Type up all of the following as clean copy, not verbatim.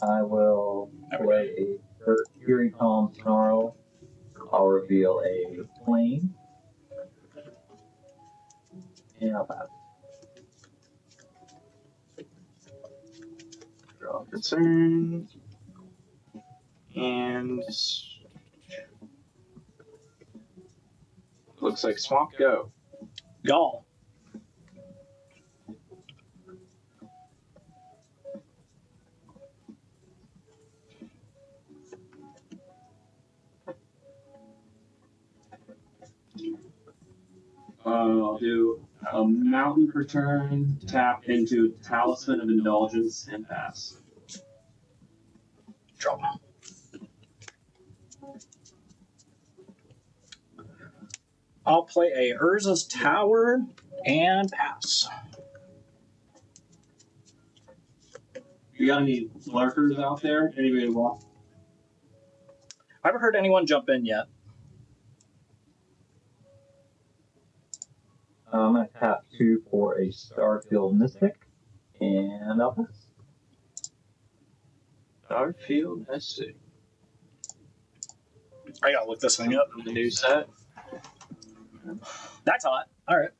I will play a Fury Calm Snarl. I'll reveal a plane, and I'll pass. Draw concern. And looks like Swamp Go. Gall. I'll do a mountain per turn, tap into Talisman of Indulgence, and pass. Draw. I'll play a Urza's Tower and pass. You got any lurkers out there? Anybody walk? I haven't heard anyone jump in yet. I'm going to tap 2 for a Starfield Mystic, and I'll pass. Starfield Mystic. I gotta look this thing up. The new set. That's hot. All right.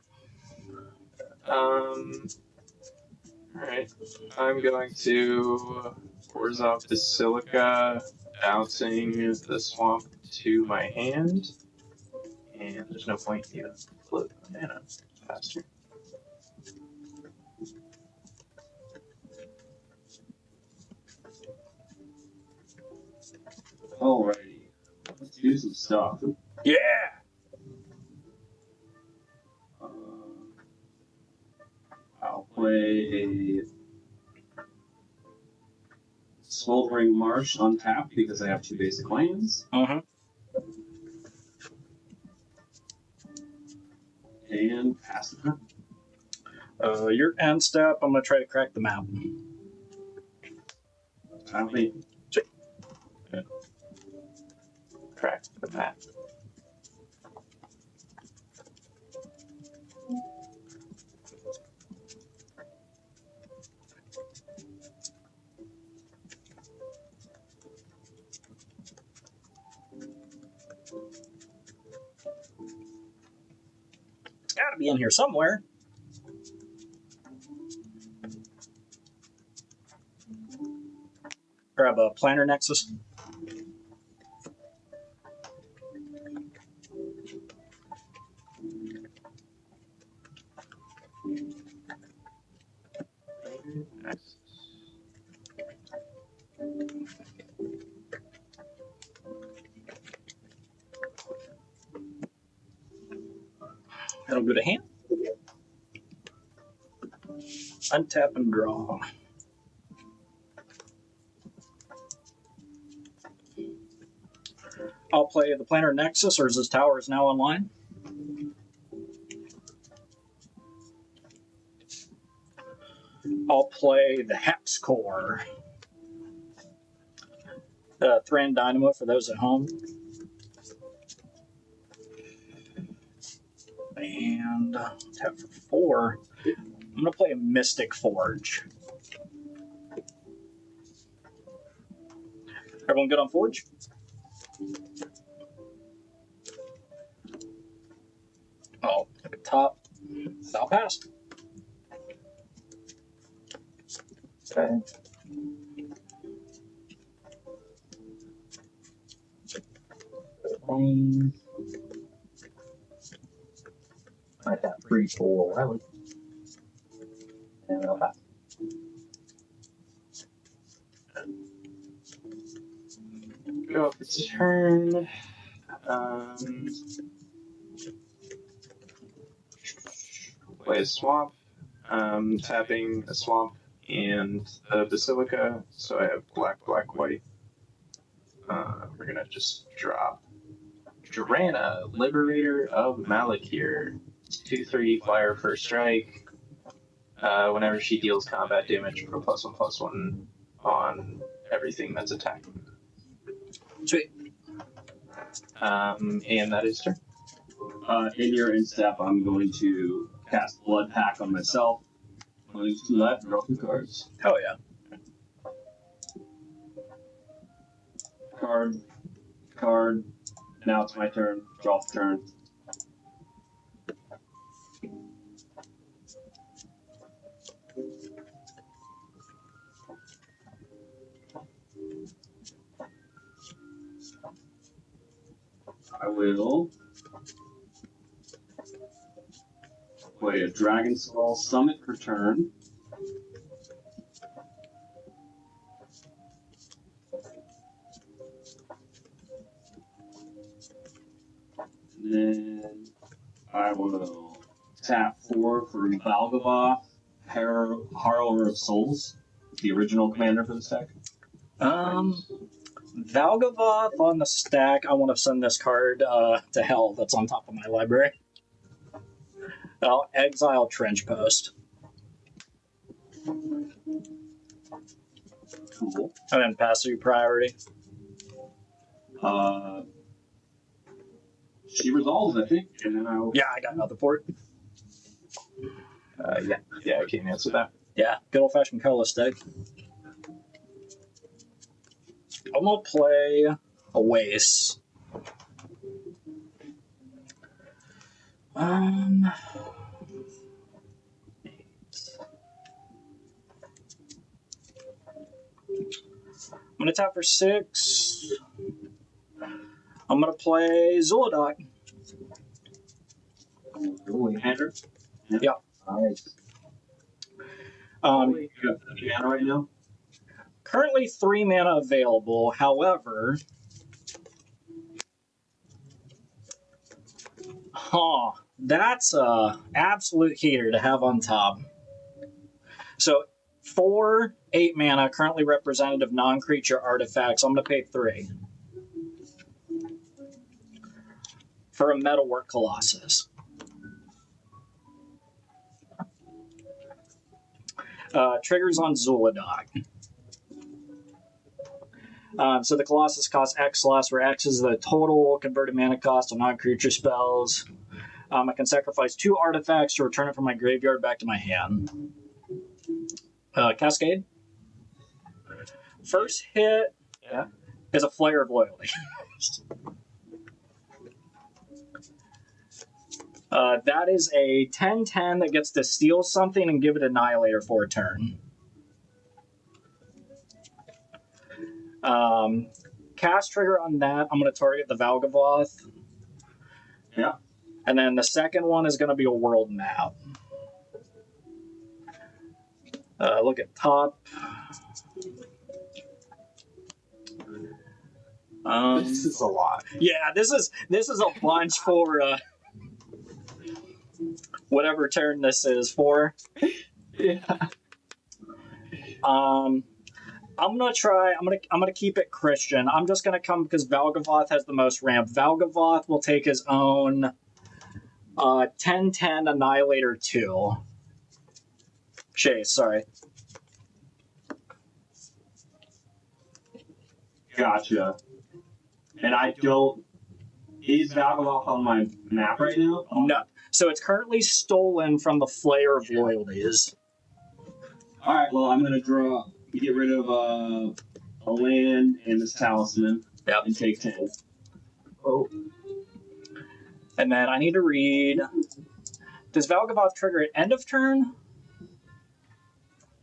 Alright. I'm going to Orzhov Basilica, bouncing the swamp to my hand. And there's no point even float mana faster. Alrighty. Let's do some stuff. Yeah. I'll play a Smoldering Marsh untapped because I have 2 basic lands. Uh-huh. And pass the turn. Your end step, I'm gonna try to crack the map. I don't think. Crack the map. It's gotta be in here somewhere. Grab a Planner Nexus. Nice. That'll go to hand. Untap and draw. I'll play the Planner Nexus, or is this tower is now online? I'll play the Hex Core. Thran Dynamo for those at home. And tap for 4. I'm going to play a Mystic Forge. Everyone good on Forge? I'll pick a top. I'll pass. Okay. Planes. I tap 3 for Wyleth. And I'll pass. Go up its turn. Play a swamp. Tapping a swamp and a basilica, so I have black, black, white. We're gonna just drop Drana, Liberator of Malakir. 2/3 flyer first strike. Whenever she deals combat damage, put +1/+1 on everything that's attacking. Sweet. And that is turn. In your end step, I'm going to cast Blood Pack on myself. Lose 2 life, draw 2 cards. Hell yeah. card. Now it's my turn. Draw the turn. I will play a Dragon Skull Summit for turn. And then I will tap 4 for Valgavoth, Harrower of Souls, the original commander for this deck. Valgavoth on the stack. I want to send this card to hell that's on top of my library. I'll exile Trench Post. Cool. And then pass through priority. She resolves, I think, and then I'll. Yeah, I got another port. Yeah, I can't answer that. Yeah, good old fashioned colorless deck. I'm gonna play a Waste. I'm gonna tap for 6. I'm gonna play Zulodok. Commander. Yeah. Nice. You got the mana right now? Currently 3 mana available. However, that's a absolute heater to have on top. So 4 8 mana, currently representative non-creature artifacts. I'm gonna pay 3 for a Metalwork Colossus. Triggers on Zulodok. So the Colossus costs X less, where X is the total converted mana cost of non-creature spells. I can sacrifice 2 artifacts to return it from my graveyard back to my hand. Cascade. First hit is a Flare of Loyalty. That is a 10/10 that gets to steal something and give it Annihilator for a turn. Cast trigger on that, I'm going to target the Valgavoth. Yeah. And then the second one is going to be a world map. Look at top. This is a lot. Yeah, this is a bunch for whatever turn this is for. Yeah. I'm gonna keep it Christian. I'm just gonna come because Valgavoth has the most ramp. Valgavoth will take his own 10/10 Annihilator 2. Chase, sorry. Gotcha. And I don't. Is Valgavoth on my map right now? No. So it's currently stolen from the Flare of Loyalties. Alright, well, I'm going to get rid of a land and this talisman. Yep. And take 10. Oh. And then I need to read. Does Valgavoth trigger at end of turn?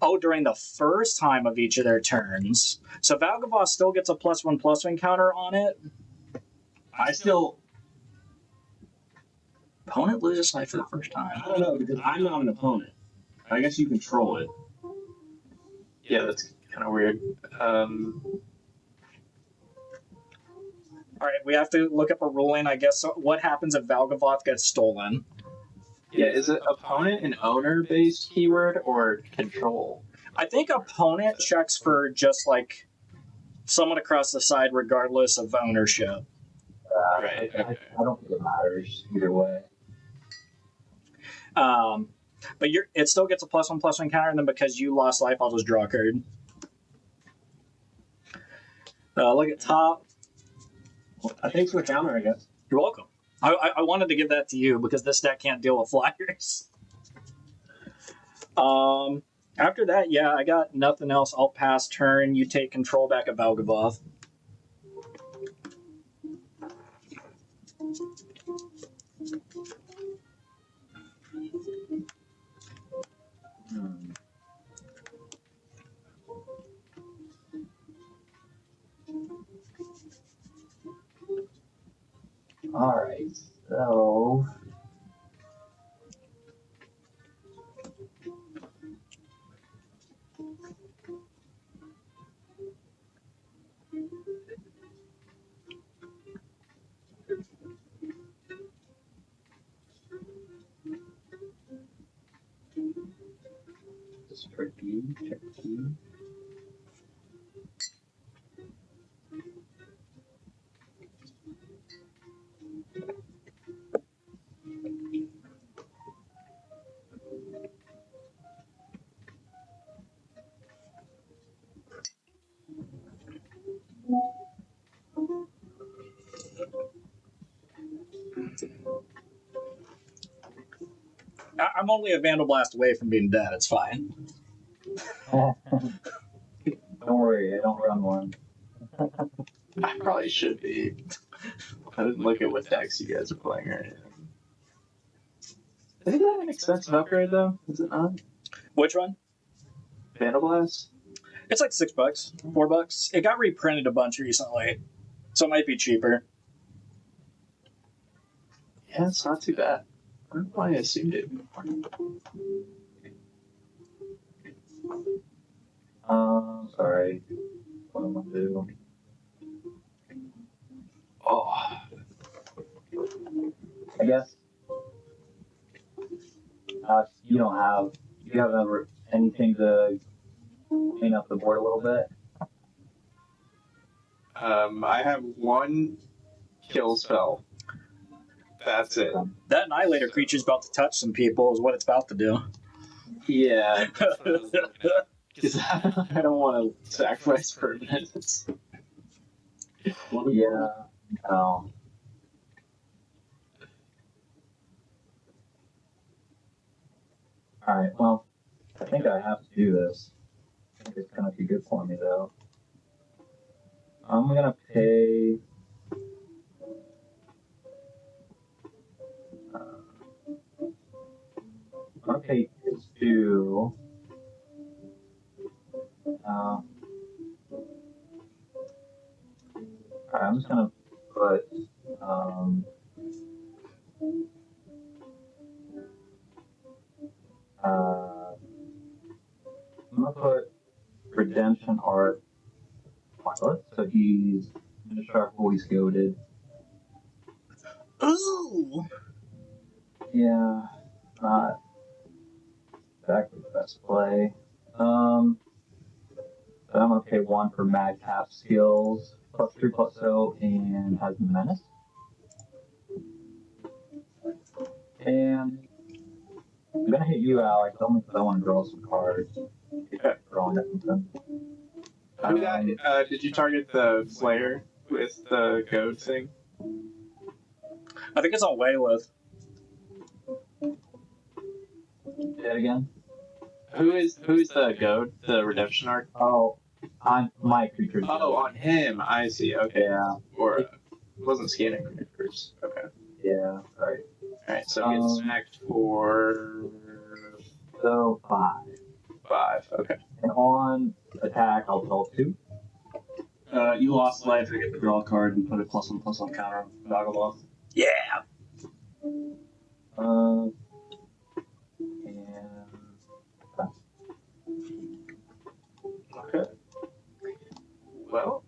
Oh, during the first time of each of their turns. So Valgavoth still gets a +1/+1 counter on it. Opponent loses life for the first time. I don't know, because I'm not an opponent. I guess you control it. Yeah, that's kind of weird. All right, we have to look up a ruling, I guess. So what happens if Valgavoth gets stolen? Yeah, is it opponent an owner-based keyword or control? I think opponent checks for just like someone across the side, regardless of ownership. Right. I don't think it matters either way. But it still gets a +1/+1 counter, and then because you lost life, I'll just draw a card. Look at top. I think switch counter, I guess. You're welcome. I wanted to give that to you because this deck can't deal with flyers. After that, yeah, I got nothing else. I'll pass turn. You take control back of Valgavoth. Hmm. Alright, so this is tricky, tricky. I'm only a Vandal Blast away from being dead. It's fine. Don't worry, I don't run one. I probably should be. I didn't look at what decks you guys are playing or anything. Isn't that an expensive upgrade though? Is it not? Which one? Vandal Blast? It's like $6, $4. It got reprinted a bunch recently, so it might be cheaper. Yeah, it's not too bad. I don't know why I assumed it would be more. Sorry. What am I do? Oh, I guess you don't have. You have anything to clean up the board a little bit. I have one kill spell. That's it. That Annihilator creature's about to touch some people is what it's about to do. Yeah. Because I don't want to sacrifice permanents. Yeah. No. Alright, well, I think I have to do this. I think it's gonna be good for me though. I'm gonna pay. I'm gonna pay 2. Alright, I'm just gonna put. I'm gonna put Redemption Art Wyleth, so he's indestructible, he's goaded. Ooh! Yeah, not exactly the best play. But I'm gonna pay 1 for Madcap skills, +3/+0, and has Menace. And I'm gonna hit you, Alex, only because I want to draw some cards. Drawing at something. Who that? Did you target the Slayer with the goad thing? I think it's on Wyleth. Say it again. Who's the goad? The redemption arc? Oh, on my creature. Oh, on him. I see. Okay. Yeah. Or wasn't scanning creatures. Okay. Yeah. Right. All right. So get smacked for So 5. 5. Okay. And on attack, I'll draw 2. You lost life, I get to draw a card and put a +1/+1 counter on Doggleboff. Yeah! And Okay. Well,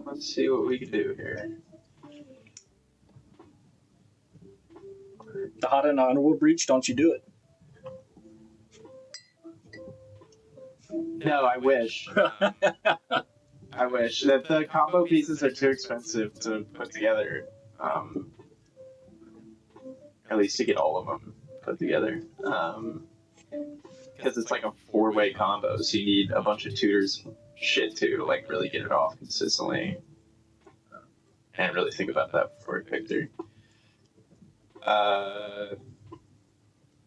let's see what we can do here. Dihada and Honorable Breach, don't you do it. No, I wish. I wish that the combo pieces are too expensive to put together. At least to get all of them put together. Because it's like a 4-way combo, so you need a bunch of tutors and shit to like really get it off consistently. And really think about that before you pick through.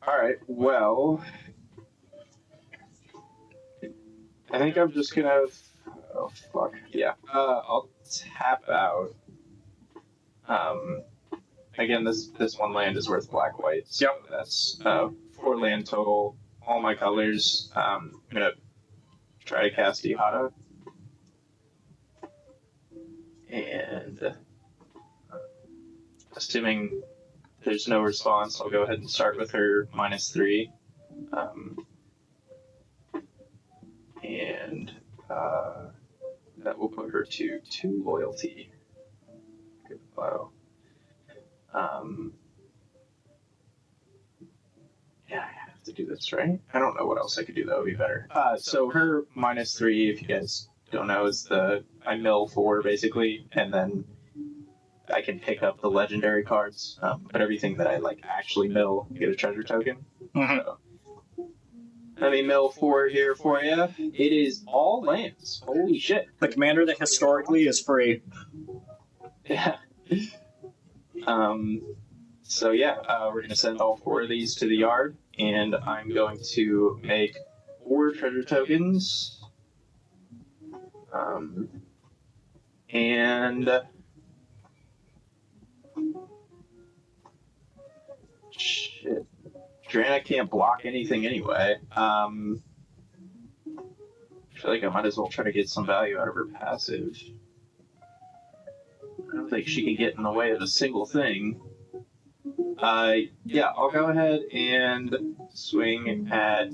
Alright, well. I think I'm just gonna. Oh, fuck. Yeah. I'll tap out. Again, this one land is worth black white. So that's 4 land total. All my colors. I'm gonna try to cast Dihada. And assuming there's no response, I'll go ahead and start with her -3. And that will put her to 2 loyalty. Good blow. Yeah, I have to do this, right? I don't know what else I could do that would be better. So her -3, if you guys don't know, is I mill 4 basically, and then I can pick up the legendary cards. But everything that I actually mill, you get a treasure token. So, let me mill 4 here for you. It is all lands. Holy shit! The commander that historically is free. Yeah. So yeah, we're gonna send all 4 of these to the yard, and I'm going to make 4 treasure tokens. And shit, Drana can't block anything anyway. I feel like I might as well try to get some value out of her passive. I don't think she can get in the way of a single thing. Yeah, I'll go ahead and swing at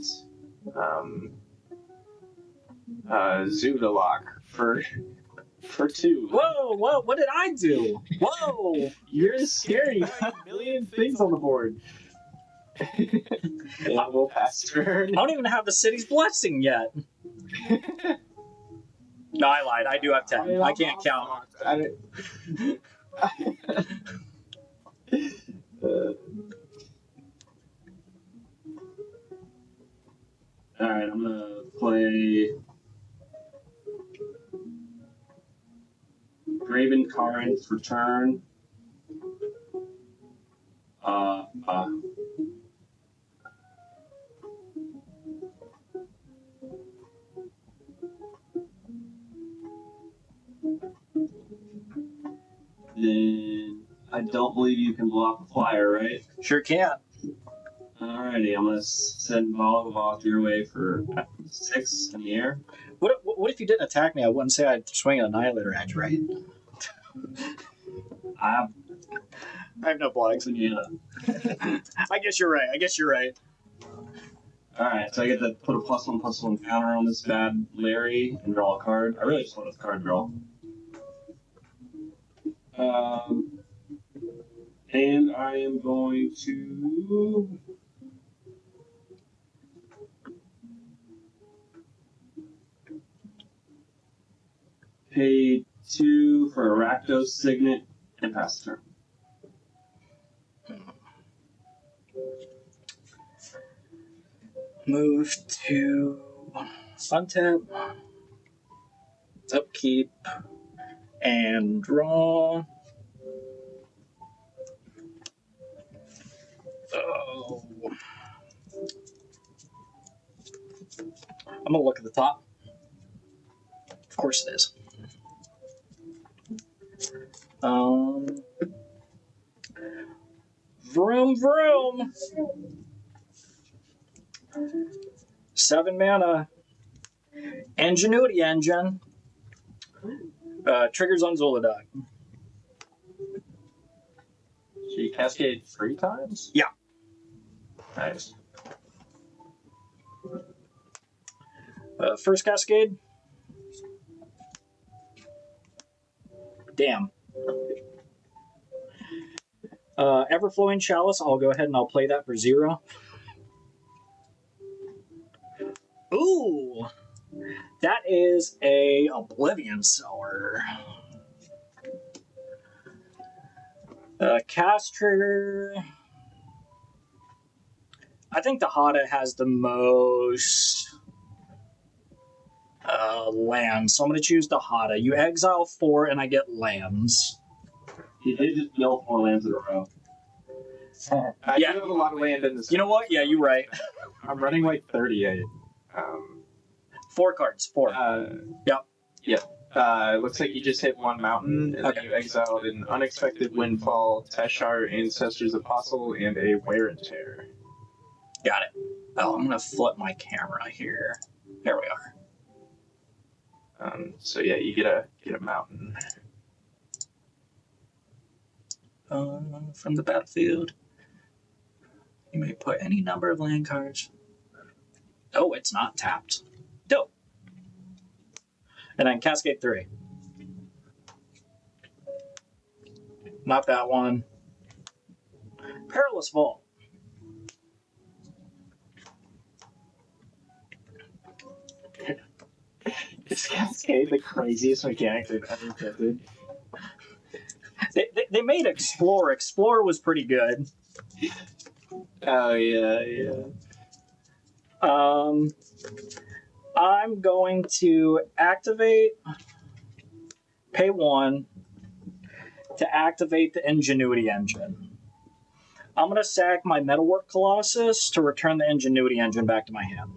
Zulodok for 2. Whoa, what did I do? Whoa! You're scary. You have a million things on the board. Yeah, we'll pass turn. I don't even have the city's blessing yet. No, I lied. I do have 10. I can't count. Alright, I'm gonna play Graven Current for turn. Then I don't believe you can block a flyer, right? Sure can't. Alrighty, I'm gonna send Volgavoth your way for 6 in the air. What if you didn't attack me? I wouldn't say I'd swing an Annihilator at you, right? I have no blocks. yeah. I guess you're right. Alright, so I get to put a +1/+1 counter on this bad Larry and draw a card. I really just want a card draw. And I am going to pay 2 for a Rakdos Signet and pass the turn. Move to untap, upkeep, and draw. Oh. I'm gonna look at the top. Of course it is. Vroom vroom. 7 mana. Ingenuity engine. Triggers on Zulodok. She cascaded 3 times? Yeah. Nice. First cascade. Damn. Everflowing Chalice, I'll go ahead and I'll play that for 0. Ooh! That is a Oblivion Sower. Cast trigger. I think Dihada has the most lands, so I'm going to choose Dihada. You exile 4 and I get lands. He did just mill 4 lands in a row. I do have a lot of land in this. You know what? Yeah, you're right. I'm running 38. 4 cards. 4. Yep. It looks like you just hit one mountain, and Okay. then you exiled an unexpected windfall, Teshar, Ancestors Apostle, and a wear and tear. Got it. Oh, I'm gonna flip my camera here. There we are. So yeah, you get a mountain. From the battlefield, you may put any number of land cards. Oh, it's not tapped. Dope. And then Cascade 3. Not that one. Perilous Vault. Is Cascade the craziest mechanic they've ever printed? They made Explore. Explore was pretty good. Oh yeah. I'm going to activate, pay 1 to activate the Ingenuity Engine. I'm going to sack my Metalwork Colossus to return the Ingenuity Engine back to my hand.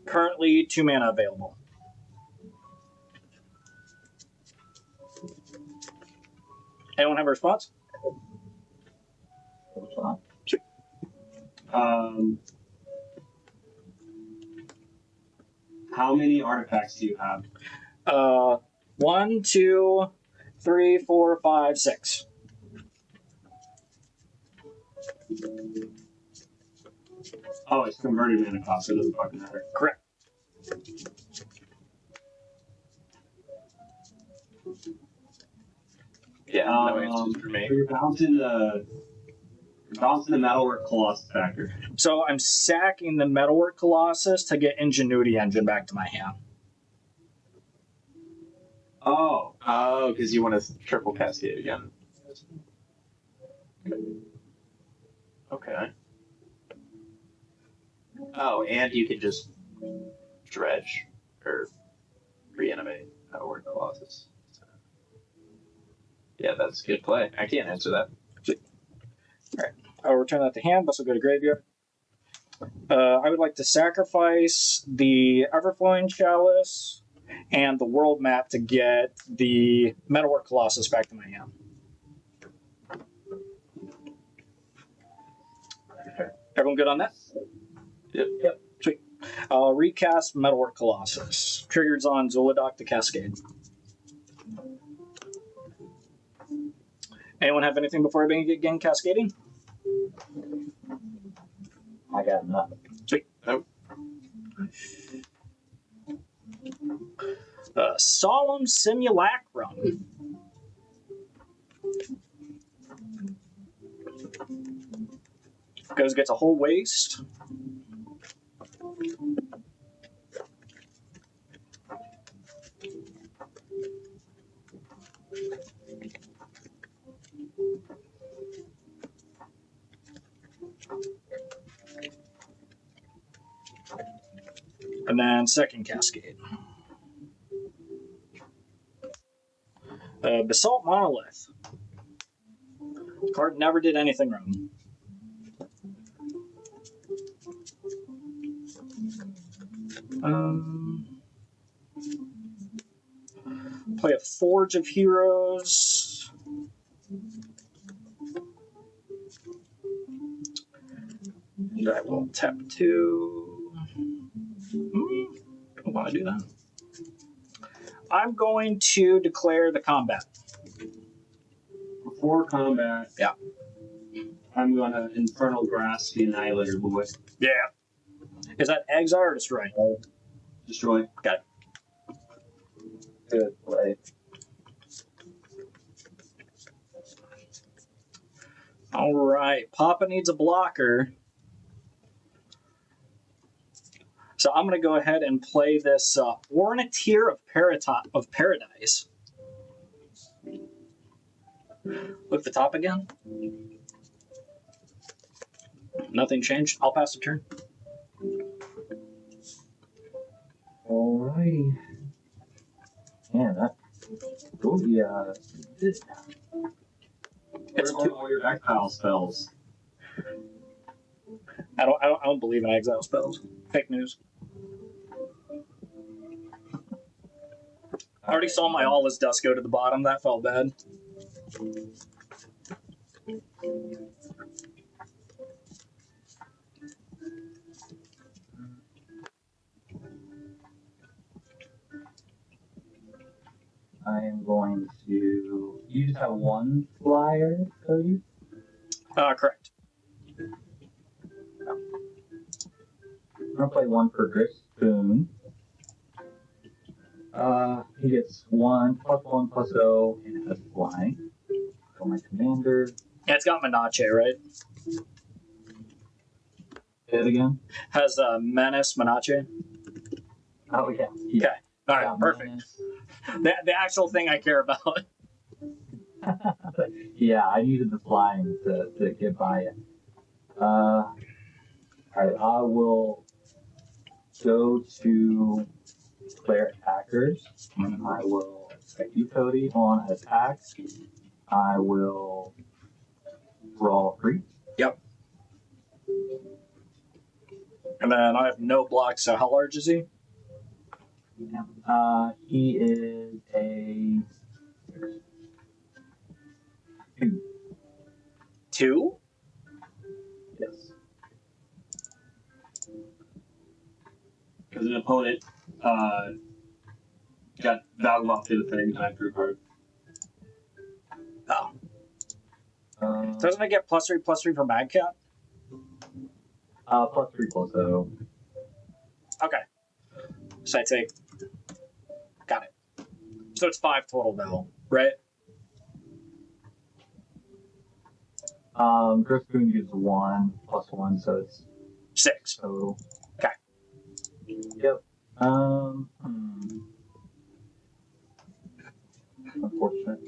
Currently 2 mana available. Anyone have a response? How many artifacts do you have? 1, 2, 3, 4, 5, 6. Oh, it's converted mana cost, so it doesn't fucking matter. Correct. Yeah, no answers for me. You're bouncing the Metalwork Colossus factor. So I'm sacking the Metalwork Colossus to get Ingenuity Engine back to my hand. Oh. Oh, because you want to triple Cascade again. Okay. Oh, and you can just dredge or reanimate Metalwork Colossus. Yeah, that's a good play. I can't answer that. Alright, I'll return that to hand. This will go to graveyard. I would like to sacrifice the Everflowing Chalice and the World Map to get the Metalwork Colossus back to my hand. Okay. Everyone good on that? Yep. Sweet. I'll recast Metalwork Colossus. Triggers on Zulodok the Cascade. Anyone have anything before I begin cascading? I got nothing. Sweet. Nope. Solemn Simulacrum. Gets a whole waste. And then second cascade. Basalt Monolith. Card never did anything wrong. Play a Forge of Heroes. And I will tap 2. I want to do that. I'm going to declare the combat. Before combat, Yeah. I'm gonna Infernal Grasp the Annihilator boy. Yeah. Is that exile or destroy? Destroy. Got it. Good play. All right. Papa needs a blocker. So I'm going to go ahead and play this Ornithir of Paradise. Look at the top again. Nothing changed. I'll pass the turn. Alrighty. Man, that. Oh, yeah. It's Where's all your exile spells? I don't believe in exile spells. Fake news. I already saw my all his dust go to the bottom. That felt bad. I am going to. You just have one flyer, Cody? Correct. I'm gonna play one for Griff Spoon. He gets 1+1/+0 and has flying. For my commander. Yeah, it's got Menache, right? Say it again. Has Menace, Menache. Oh yeah. Okay. All right, Yeah, perfect. Menace. The actual thing I care about. Yeah, I needed the flying to get by it. Alright, I will go to player attackers, and I will set you, Cody, on attack. I will roll 3. And then I have no blocks, so how large is he? He is a 2. 2? Yes. Because an opponent got Valgavoth to the thing, and I drew a card. Oh. Doesn't it get +3/+3 for Madcap? +3/+0. Okay. So I take. Got it. So it's 5 total now, right? Griff Spoon gives 1+1, so it's 6. total. Okay. Yep. Unfortunate.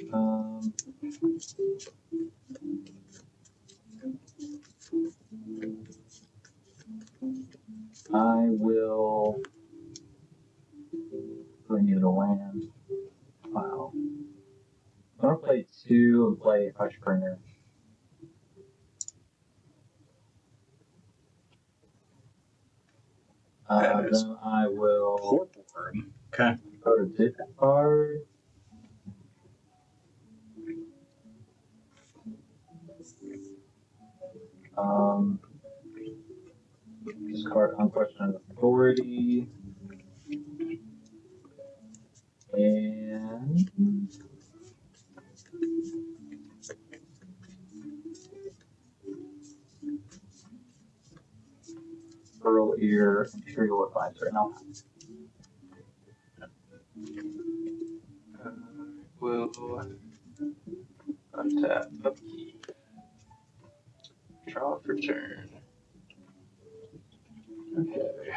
I will. I need a land. Wow. I'm gonna play 2 and play Hushbringer. Then I will Horporn. Okay. go to discard. Discard Unquestioned Authority. And Pearl Ear Imperial Advisor. Now, Will untap upkeep. Draw for turn. Okay.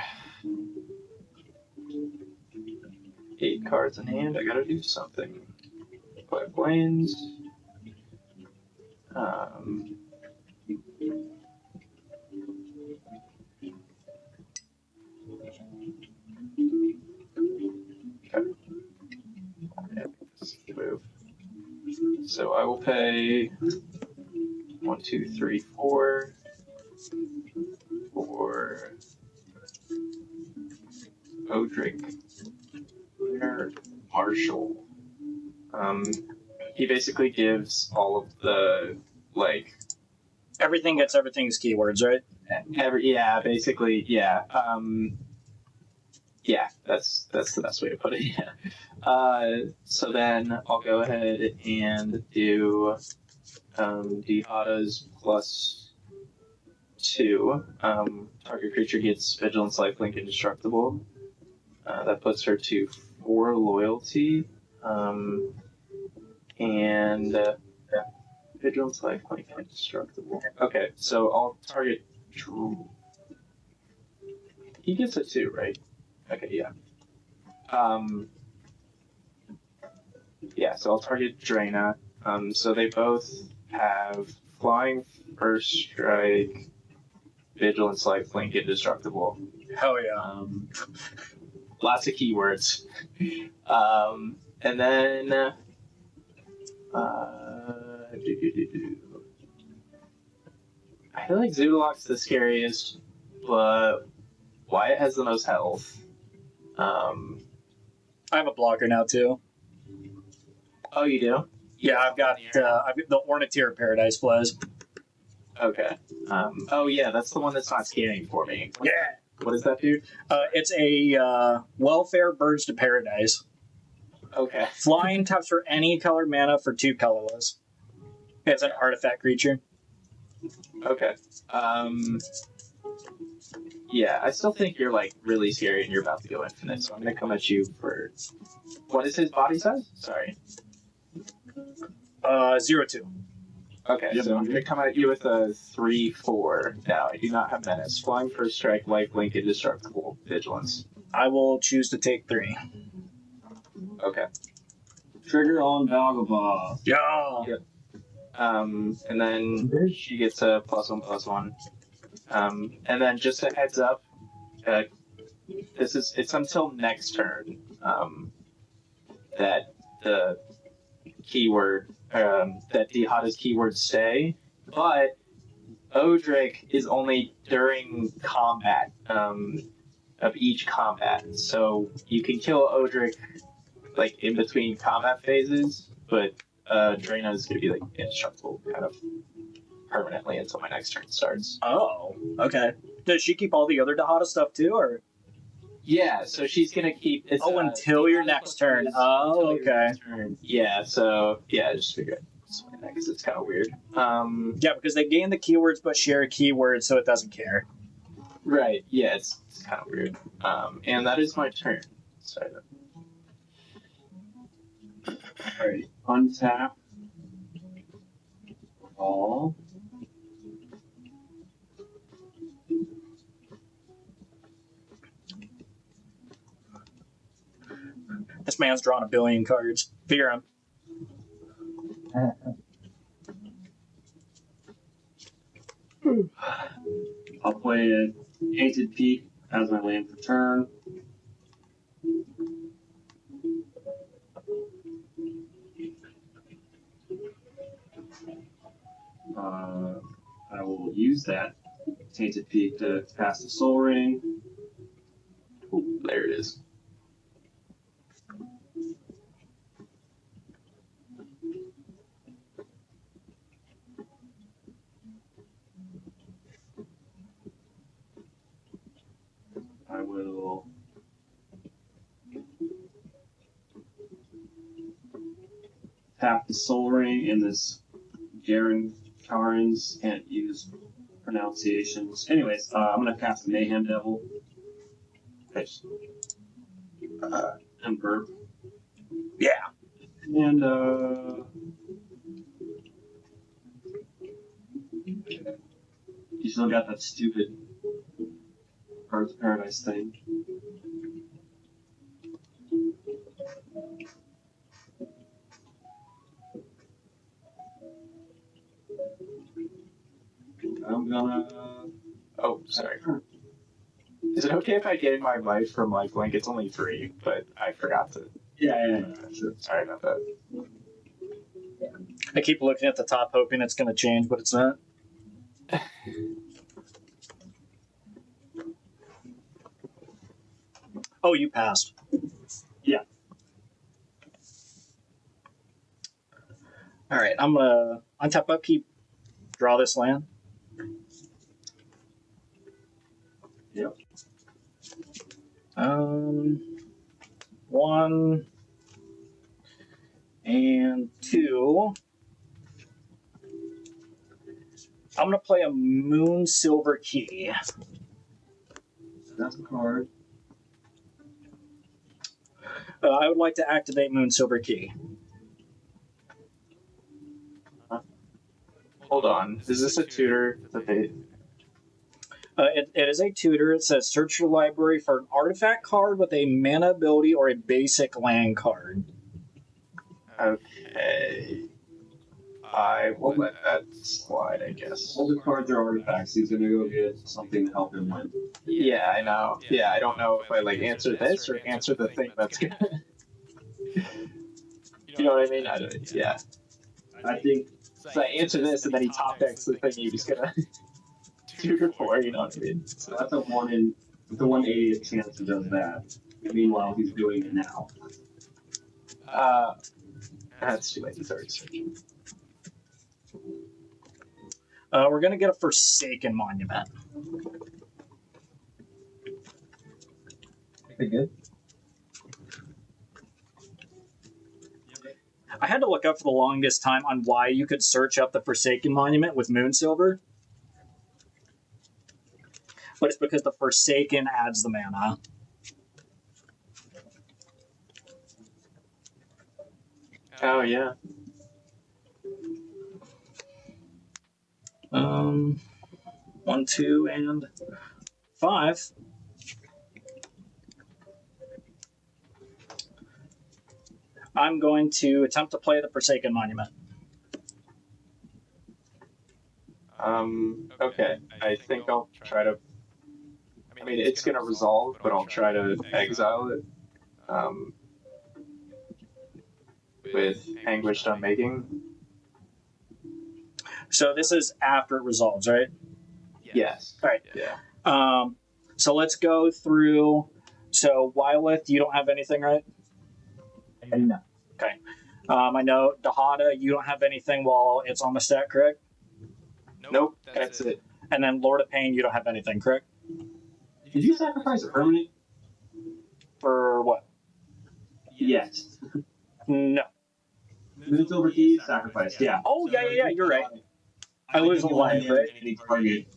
8 cards in hand. I gotta do something. Play planes. Okay. Yeah, this move. So I will pay 1, 2, 3, 4 for Odric Marshall. He basically gives all of the Everything gets everything's keywords, right? basically that's the best way to put it. Yeah. So then I'll go ahead and do Dihada's +2. Target creature gets Vigilance, Lifelink, Indestructible. That puts her to 4 loyalty. And Vigilance, Lifelink, Indestructible. Okay, so I'll target Drew. He gets a 2, right? Okay, yeah. Yeah, so I'll target Draina. So they both have Flying, First Strike, Vigilance, Lifelink, Indestructible. Hell yeah. Lots of keywords. And then I feel like Zulodok's the scariest, but Wyatt has the most health. I have a blocker now, too. Oh, you do? Yeah, I've got the Ornithir Paradise Flows. Okay. Oh yeah, that's the one that's not scanning for me. Yeah. What does that do? It's a Welfare Birds to Paradise. Okay. Flying taps for any color mana for 2 colorless. It's an artifact creature. Okay. Yeah, I still think you're like really scary and you're about to go infinite, so I'm gonna come at you for. What is his body size? Sorry. 0/2. Okay, Yep. so I'm gonna come at you with a 3/4. Now I do not have menace. Flying first strike, lifelink, indestructible, vigilance. I will choose to take 3. Okay. Trigger on Valgavoth. Yeah. Yep. And then she gets a +1/+1. And then just a heads up, it's until next turn that the keyword that Dihada's keywords stay, but Odric is only during combat of each combat, so you can kill Odric like in between combat phases, but Drina is going to be like indestructible kind of permanently until my next turn starts. Oh, okay. Does she keep all the other Dihada stuff too, or? Yeah, so she's gonna keep. It's, Until your next turn. Oh, okay. Yeah, so yeah, I just figured because it's kind of weird. Yeah, because they gain the keywords but share a keyword, so it doesn't care. Right. Yeah, it's kind of weird. And that is my turn. Sorry. Alright, untap. All. This man's drawn a billion cards. Fear him. I'll play a Painted Peak as my land for turn. I will use that Tainted Peak to cast the Soul Ring. Ooh, there it is. I will tap the Soul Ring in this Garen Karens can't use pronunciations. Anyways, I'm gonna cast a Mayhem Devil. And burp. Yeah. And you still got that stupid Birds of Paradise thing. I'm gonna. Oh, sorry. Is it okay if I gain my life from lifelink? It's only 3, but I forgot to. Yeah, sure. Sorry about that. I keep looking at the top, hoping it's going to change, but it's not. Oh, you passed. Yeah. All right, I'm gonna untap upkeep, draw this land. Yep. 1 and 2. I'm gonna play a Moon Silver Key. That's a card. I would like to activate Moon Silver Key. Hold on. Is this a tutor? It is a tutor. It says search your library for an artifact card with a mana ability or a basic land card. Okay. I will let that slide, I guess. All the cards are artifacts. He's gonna go get something to help him win. Yeah, I know. Yeah, I don't know if I like answer this or answer the thing that's gonna. You know what I mean? Yeah. I think So I answer this, and then he top decks the thing he was gonna tutor for. You know what I mean? so that's a 1/80th chance he does that. Meanwhile, he's doing it now. That's too late. It's already searching. We're gonna get a Forsaken Monument. Pretty good. I had to look up for the longest time on why you could search up the Forsaken Monument with Moon Silver. But it's because the Forsaken adds the mana. Oh yeah. 1, 2, and 5. I'm going to attempt to play the Forsaken Monument. Okay. I think I'll try to. I mean, it's gonna resolve, but I'll try to exile it. With Anguished Unmaking. So this is after it resolves, right? Yes. All right. Yeah. So let's go through. So Wyleth, you don't have anything, right? And no. Okay. I know Dihada, you don't have anything while it's on the stack, correct? Nope. That's it. And then Lord of Pain, you don't have anything, correct? Did you sacrifice a permanent? For what? Yes. No. Moon Silver Keys, sacrificed, yeah. Oh, yeah, you're right. I lose a life, right? Any target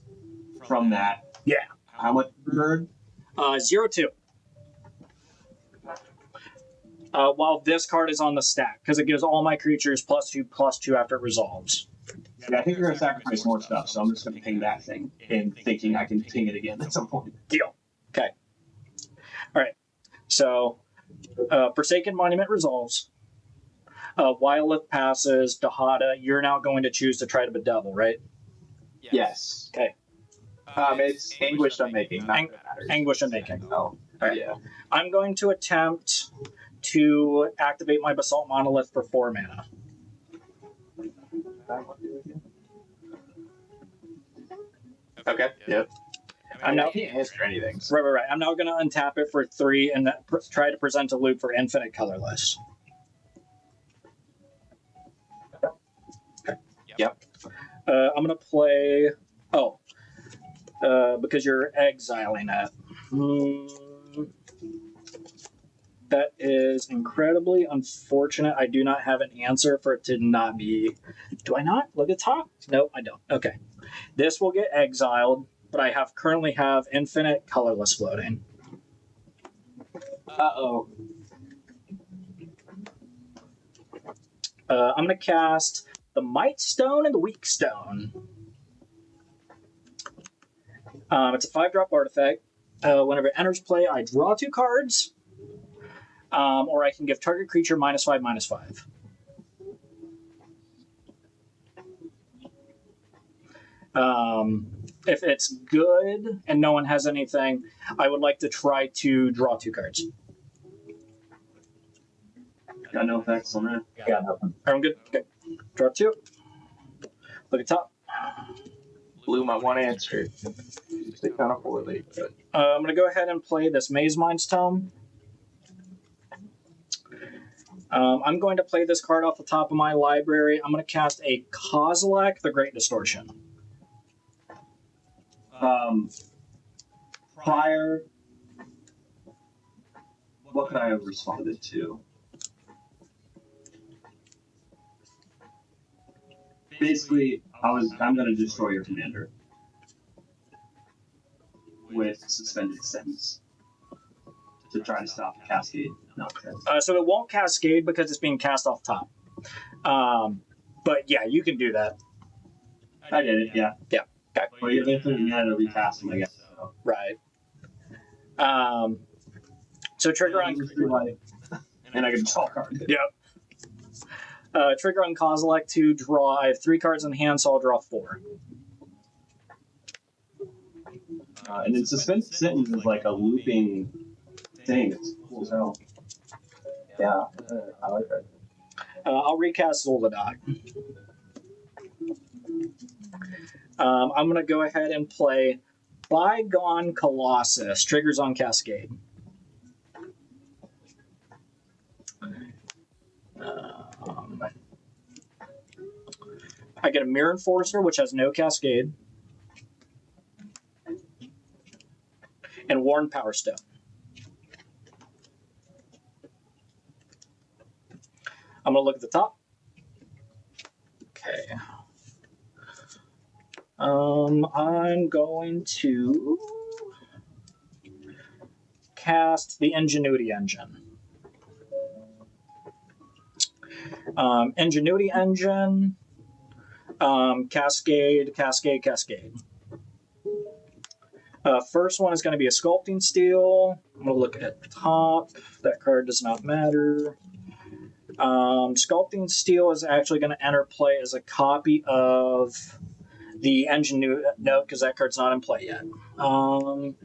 from that. Yeah. How much burn? 0-2. While this card is on the stack, because it gives all my creatures +2/+2 after it resolves. Yeah, I think you're going to sacrifice more stuff, so I'm just going to ping that thing and thinking I can ping it again at some point. Deal. Okay. All right. So, Forsaken Monument resolves. Wyleth passes. Dihada, you're now going to choose to try to bedevil, right? Yes. Okay. It's Anguished Unmaking. Not that matters. Anguish Unmaking. Oh. Alright. Yeah. I'm going to attempt to activate my Basalt Monolith for 4 mana. Okay. Yep. I'm now- I can't answer anything. So. Right. I'm now going to untap it for 3 and try to present a loop for infinite colorless. Yep. I'm going to play. Oh. Because you're exiling it. That is incredibly unfortunate. I do not have an answer for it to not be. Do I not? Look at top? No, I don't. Okay. This will get exiled, but I currently have infinite colorless floating. Uh-oh. I'm going to cast the Might Stone and the Weak Stone. It's a 5-drop artifact. Whenever it enters play, I draw 2 cards. Or I can give target creature -5/-5. If it's good and no one has anything, I would like to try to draw 2 cards. Got no effects on that. Got nothing. Everyone good? Okay. Draw 2. Look at top. Blew my one answer. Used it kind of poorly, but I'm going to go ahead and play this Maze Mind's Tome. I'm going to play this card off the top of my library. I'm going to cast a Kozilek, the Great Distortion. Prior, what could I have responded to? Basically, I'm going to destroy your commander with suspended sentence to try to stop the cascade. No, So it won't cascade because it's being cast off top. But yeah, you can do that. I did it. Yeah. Yeah. Okay. Well, you eventually had to recast them, I guess. So. Right. So trigger on. And I can draw a card. Yep. Trigger on Kozilek to draw. I have 3 cards in hand, so I'll draw 4. And then suspended sentence is like a looping thing. It's cool as hell. Yeah, I like that. I'll recast Zulodok. I'm going to go ahead and play Bygone Colossus. Triggers on Cascade. I get a Mirror Enforcer, which has no Cascade, and Worn Power Stone. I'm going to look at the top. Okay. I'm going to cast the Ingenuity Engine. Ingenuity Engine, Cascade, Cascade, Cascade. First one is going to be a Sculpting Steel. I'm going to look at the top. That card does not matter. Sculpting Steel is actually going to enter play as a copy of the Ingenuity. No, because that card's not in play yet. I'm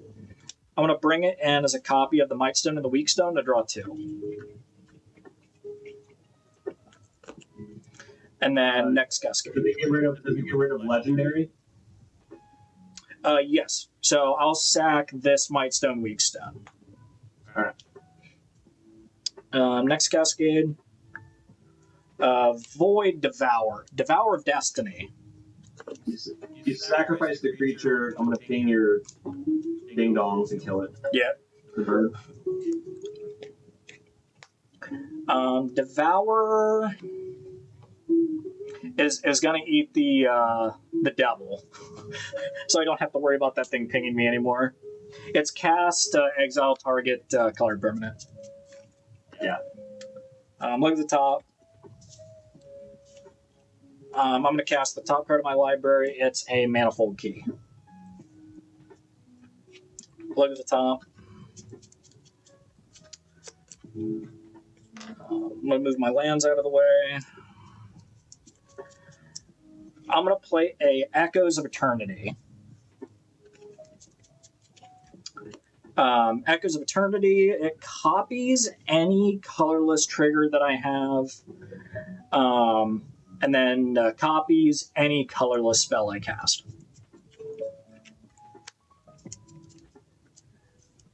going to bring it in as a copy of the Might Stone and the Weak Stone to draw 2. And then next Cascade. Did we get rid of Legendary? Yes. So I'll sack this Might Stone, Weak Stone. Alright. Next Cascade. Void Devour. Devour of Destiny. You sacrifice the creature, I'm going to ping your ding dongs and kill it. Yeah. The bird. Devour is going to eat the devil. So I don't have to worry about that thing pinging me anymore. It's cast, exile target, colored permanent. Yeah. Look at the top. I'm going to cast the top card of my library. It's a Manifold Key. Look at the top. I'm going to move my lands out of the way. I'm going to play a Echoes of Eternity. Echoes of Eternity, it copies any colorless trigger that I have. And then copies any colorless spell I cast.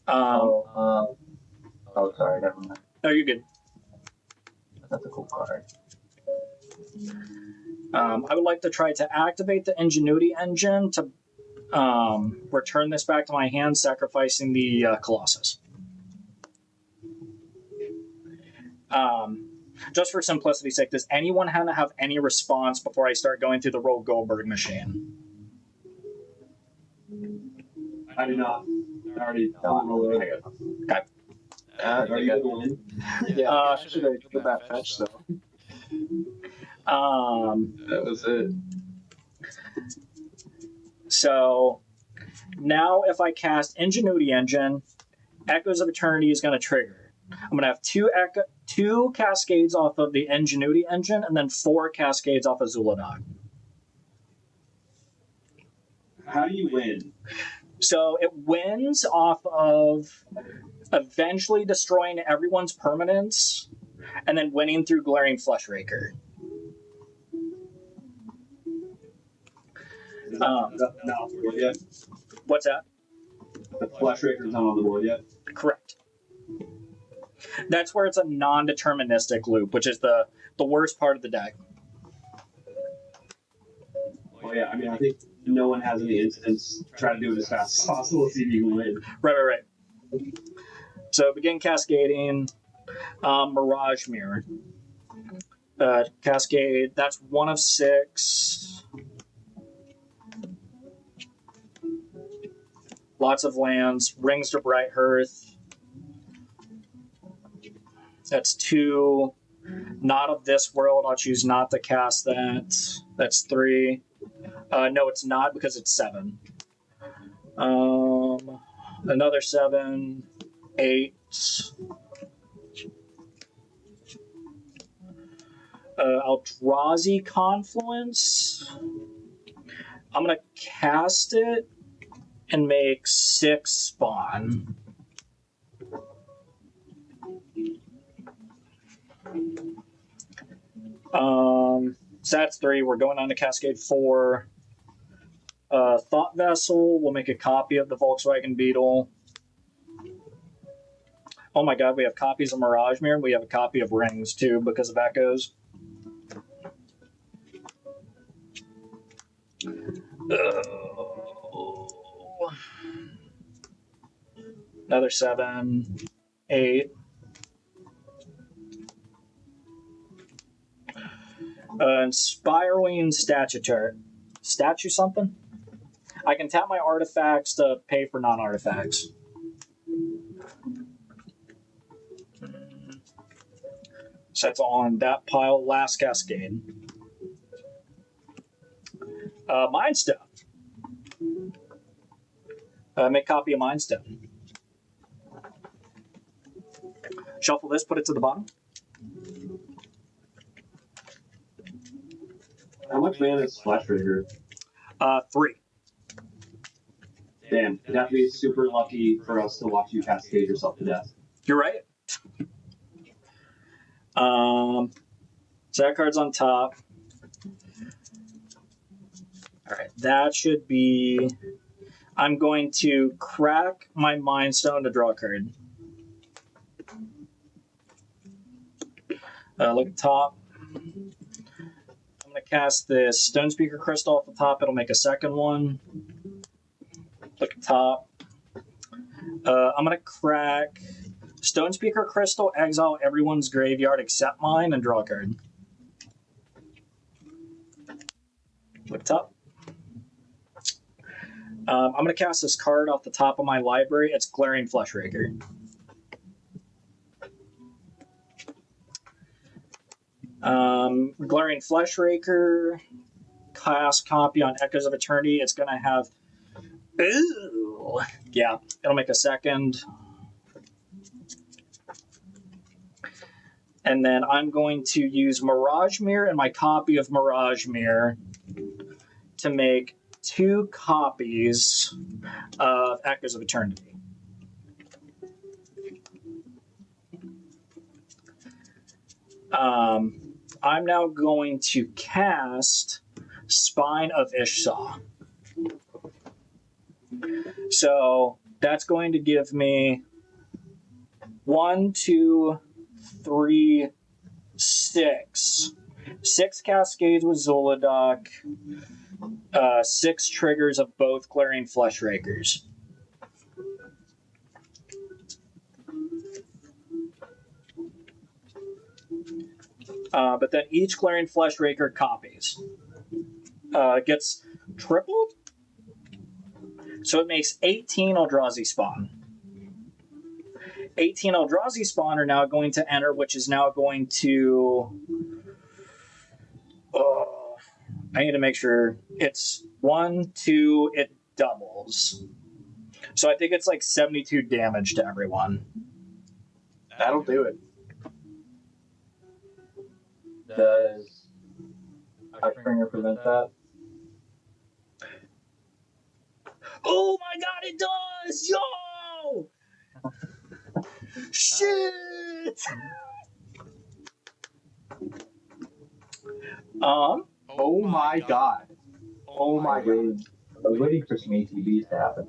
Sorry, never mind. No, you're good. That's a cool card. I would like to try to activate the Ingenuity Engine to return this back to my hand, sacrificing the Colossus. Just for simplicity's sake, does anyone have any response before I start going through the Roll Goldberg machine? I do not. I already No, it. Okay. Are you going in? Yeah, should I do that fetch though? That was it. So now if I cast Ingenuity Engine, Echoes of Eternity is going to trigger. I'm going to have two Cascades off of the Ingenuity Engine and then 4 Cascades off of Zulodok. How do you win? So it wins off of eventually destroying everyone's permanents and then winning through Glaring Fleshraker. Not on the board yet? What's that? The Fleshraker's not on the board yet? Correct. That's where it's a non-deterministic loop, which is the worst part of the deck. Oh yeah, I mean, I think no one has any instance. Try to do it as fast as possible, see if you can win. Right. So begin cascading. Mirage Mirror. Cascade, that's 1 of 6. Lots of lands. Rings to Bright Hearth. That's 2. Not of this world. I'll choose not to cast that. That's 3. No, it's not because it's 7. Another 7. 8. Eldrazi Confluence. I'm going to cast it and make 6 spawn. So that's 3. We're going on to Cascade 4. Thought Vessel. We'll make a copy of the Volkswagen Beetle. Oh my god, we have copies of Mirage Mirror. We have a copy of Rings too because of Echoes. Another 7, 8. Inspiring statue something. I can tap my artifacts to pay for non-artifacts. So that's on that pile. Last cascade. Mind Stone. Make copy of Mind Stone. Shuffle this, put it to the bottom. How much mana is Flash Trigger? 3. Damn, it'd have to be super lucky for us to watch you cascade yourself to death. You're right. So that card's on top. All right, that should be. I'm going to crack my Mind Stone to draw a card. Look at the top. I'm going to cast this Stone Speaker Crystal off the top. It'll make a second one. Look at the top. I'm going to crack Stone Speaker Crystal, exile everyone's graveyard except mine, and draw a card. Look at the top. I'm going to cast this card off the top of my library. It's Glaring Fleshraker. Glaring Fleshraker, cast copy on Echoes of Eternity. It's going to have. Ooh, yeah, it'll make a second. And then I'm going to use Mirage Mirror and my copy of Mirage Mirror to make 2 copies of Echoes of Eternity. I'm now going to cast Spine of Ishsaw. So that's going to give me 1, 2, 3, 6. 6 cascades with Zulodok. 6 triggers of both Glaring Fleshrakers. But then each Glaring Fleshraker copies. Gets tripled? So it makes 18 Eldrazi Spawn. 18 Eldrazi Spawn are now going to enter, which is now going to... I need to make sure it's 1, 2, it doubles. So I think it's like 72 damage to everyone. That'll do it. Does Hushbringer prevent that? Oh my god, it does! Yo! Shit! Oh my god. Oh my god. I was waiting for some ATBs to happen.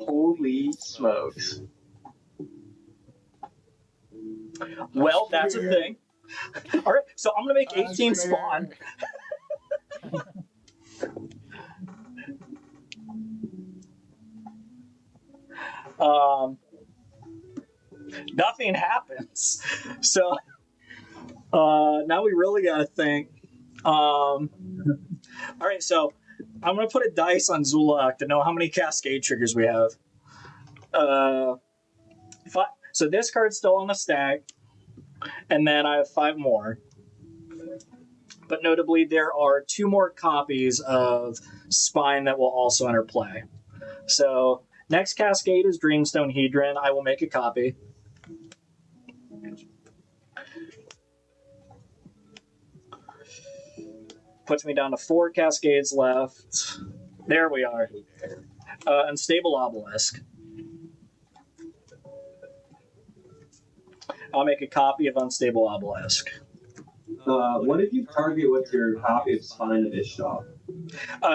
Holy smokes. Well, that's a thing. Alright, so I'm gonna make 18 spawn. Nothing happens. So now we really gotta think. Alright, so I'm gonna put a dice on Zulodok to know how many cascade triggers we have. So this card's still on the stack, and then I have 5 more. But notably, there are 2 more copies of Spine that will also enter play. So next cascade is Dreamstone Hedron. I will make a copy. Puts me down to 4 cascades left. There we are. Unstable Obelisk. I'll make a copy of Unstable Obelisk. What did you target with your copy of Spine of Ishtar?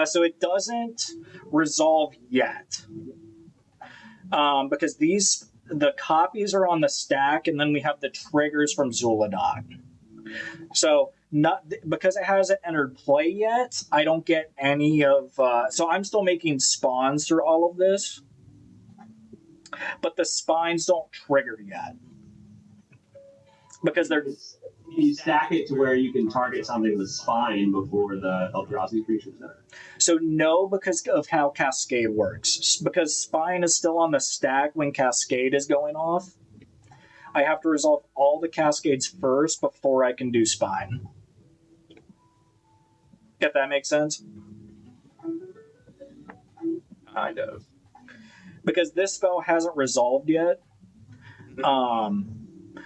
So it doesn't resolve yet. Because the copies are on the stack, and then we have the triggers from Zulodok. So not because it hasn't entered play yet. I don't get any of. So I'm still making spawns through all of this, but the spines don't trigger yet because they're. You stack it to where you can target something with spine before the Eldrazi creatures enter. So no, because of how Cascade works. Because spine is still on the stack when Cascade is going off. I have to resolve all the Cascades first before I can do spine. If that makes sense. Kind of. Because this spell hasn't resolved yet.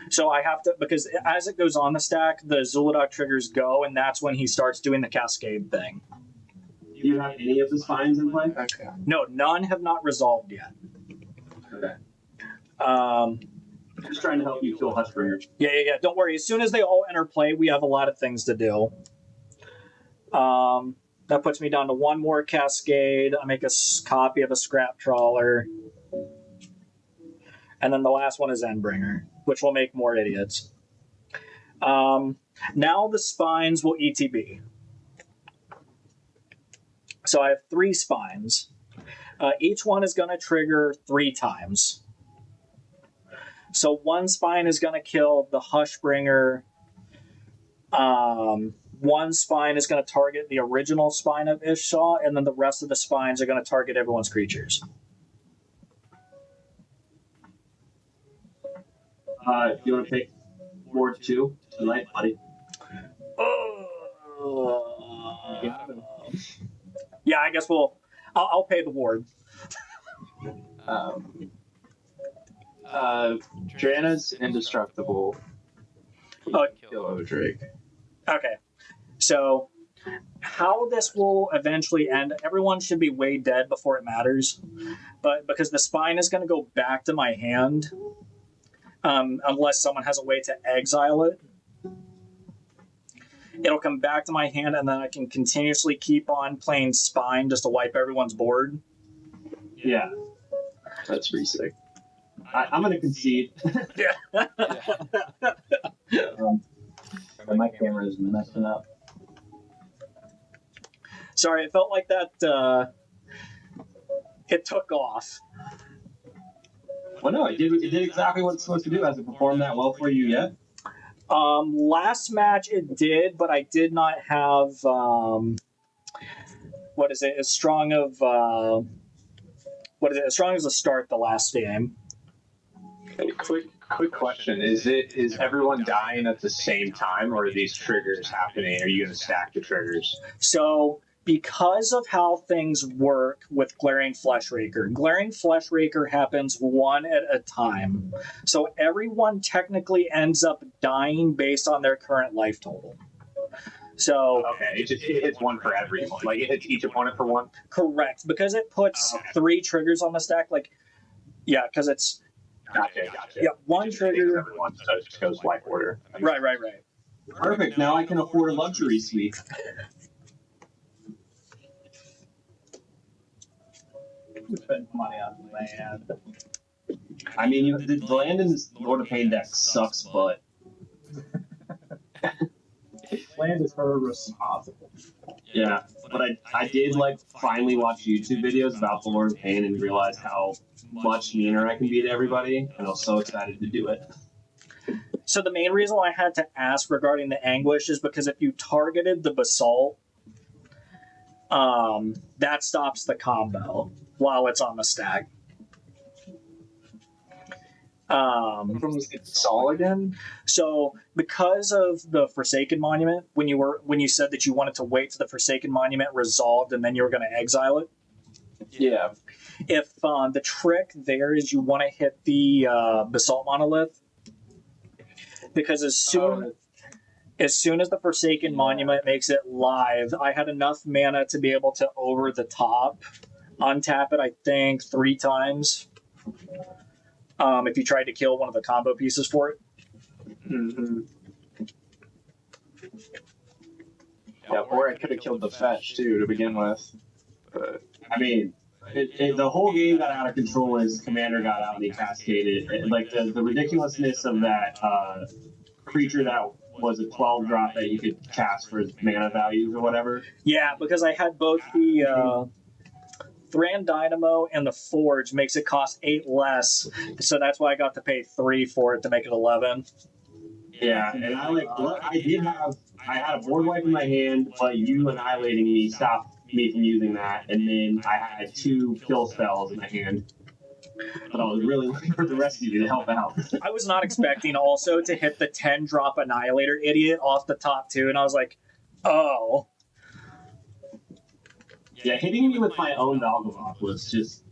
So I have to, because as it goes on the stack, the Zulodok triggers go, and that's when he starts doing the Cascade thing. Do you have any of the spines in play? Okay. No, none have not resolved yet. Okay. Just trying to help you kill Hushbringer. Yeah. Don't worry. As soon as they all enter play, we have a lot of things to do. That puts me down to one more Cascade. I make a copy of a Scrap Trawler. And then the last one is Endbringer, which will make more idiots. Now the spines will ETB. So I have 3 spines. Each one is going to trigger 3 times. So one spine is going to kill the Hushbringer. One spine is going to target the original spine of Ishsaw, and then the rest of the spines are going to target everyone's creatures. Do you want to pick board 2 tonight, buddy? Yeah, I guess I'll pay the ward. Drana's indestructible. Oh. Kill Odric. Okay. So, how this will eventually end, everyone should be way dead before it matters. But because the spine is going to go back to my hand, unless someone has a way to exile it, it'll come back to my hand, and then I can continuously keep on playing spine just to wipe everyone's board. Yeah. That's pretty sick. I'm going to concede. My camera is messing up. Sorry, it felt like that. It took off. Well, no, it did exactly what it's supposed to do. Has it performed that well for you yet? Last match it did, but I did not have what is it? As strong of as strong as a start the last game. Quick question: is everyone dying at the same time, or are these triggers happening? Are you going to stack the triggers? So, because of how things work with Glaring Fleshraker happens one at a time. So everyone technically ends up dying based on their current life total. So Okay, it hits one for everyone. Like it hits each opponent for one. correct, because it puts Okay. 3 triggers on the stack. Because it's Gotcha. one It just trigger. hits everyone, so it just goes life order. Right. Perfect. Now I can afford a luxury suite. Spend money on land. I mean, the land in this Lord of Pain deck sucks, but Land is her responsible. yeah. But I did finally watch YouTube videos about the Lord of Pain and realize how much meaner I can be to everybody, and I was so excited to do it. So the main reason why I had to ask regarding the Anguish is because if you targeted the Basalt, that stops the combo while it's on the stack. It's all again? So because of the Forsaken Monument, when you said that you wanted to wait till the Forsaken Monument resolved and then you were going to exile it, Yeah. if the trick there is you want to hit the Basalt Monolith, because as soon as the Forsaken Monument makes it live, I had enough mana to be able to over the top untap it, I think, 3 times. If you tried to kill one of the combo pieces for it. Mm-hmm. Yeah, or I could have killed the fetch too to begin with. But I mean, The whole game got out of control as Commander got out and he cascaded. Like the ridiculousness of that creature that was a 12 drop that you could cast for his mana values or whatever. Yeah, because I had both the Thran Dynamo and the Forge makes it cost 8 less, so that's why I got to pay 3 for it to make it 11. Yeah, and I had a board wipe in my hand, but you annihilating me stopped me from using that, and then I had 2 kill spells in my hand. But I was really looking for the rest of you to help out. I was not expecting also to hit the 10 drop Annihilator idiot off the top too, and I was like, oh. Yeah, hitting me with my own Valgavoth was just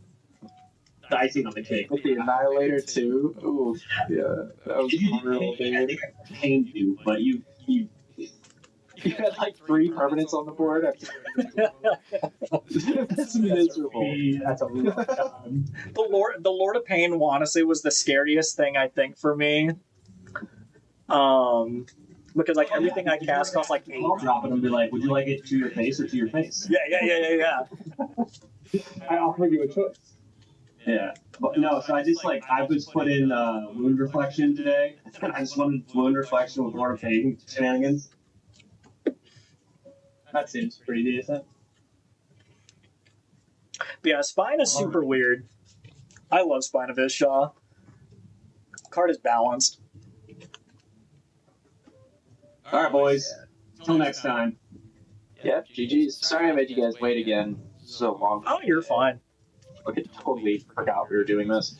the icing on the cake. With the Annihilator too. Ooh, yeah, that was brutal. I think I pained you, but you You had like 3 permanents on the board. That's miserable. That's a the Lord of Pain honestly was the scariest thing I think for me. Because like everything I cast costs like 8. I'll drop it and be like, would you like it to your face or to your face? Yeah. I offer you a choice. Yeah. But no, so I just put in Wound Reflection today. I just wanted Wound Reflection with Lord of Pain shenanigans. That seems pretty decent. But yeah, Spine is super weird. I love Spine of Ishaw. Card is balanced. All right, boys. Till next time. Yeah, GG's. Sorry I made you guys wait again so long. Oh, you're fine. I totally forgot we were doing this.